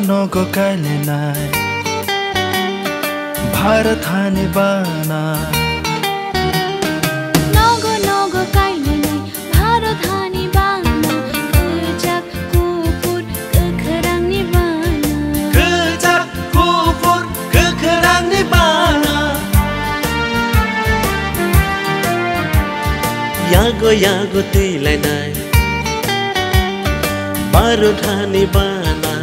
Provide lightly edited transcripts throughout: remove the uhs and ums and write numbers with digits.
नगो काले नाय भारत हाने बाना नगो काले नाय भारत हाने बाना kerjak kufur kekerang ni bana kerjak kufur kekerang ni bana yago tilai nai Bharat हाने बाना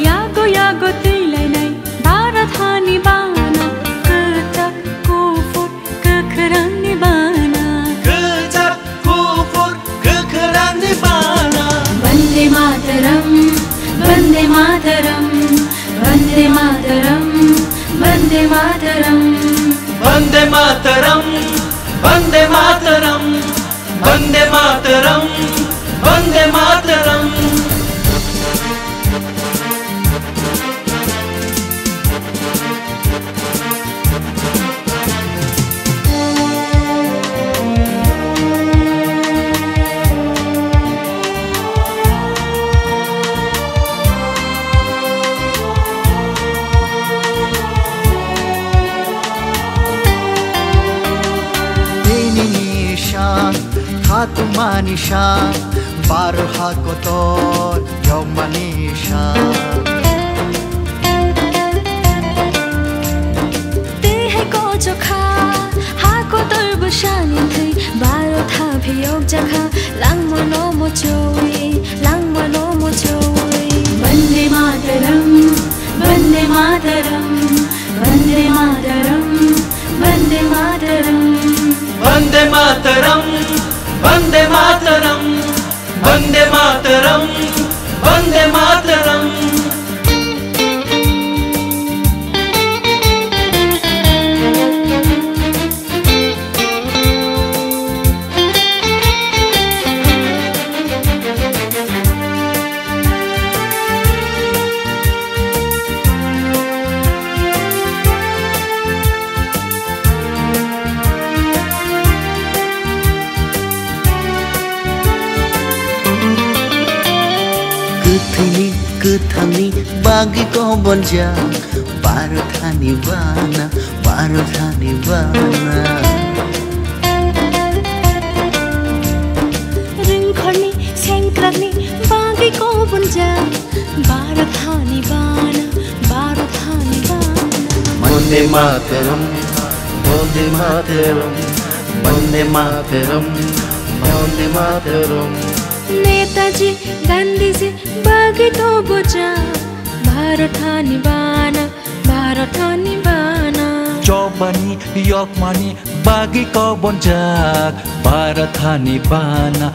yago tilai nai भारत हाने बाना kerjak kufur kekerang ni bana kerjak kufur kekerang ni bana Vande Mataram Vande Mataram Vande Mataram Vande Mataram Vande Mataram Vande Mataram Vande Mataram Vande Mataram Manisha barha kotor yo manisha te hai ko jokha ha ko tor bushani thai baro tha bhiyok jakha lang mono mo choi Vande Mataram Vande Mataram Vande Mataram Vande Mataram Vande Mataram Vande Mataram Vande Mataram Vande Mataram Kethani bagi kau bonja Bharat हाने बाना रिंखर्नी सेंक्रनी बागी को बुंजा भारत हाने बाना Vande Mataram Vande Mataram Vande Mataram Vande Mataram Netaji Gandhi ji बागी तो बुझा भारत हाने बाना Jobani Yokmani bagi kau bonjak Bharat Hani bana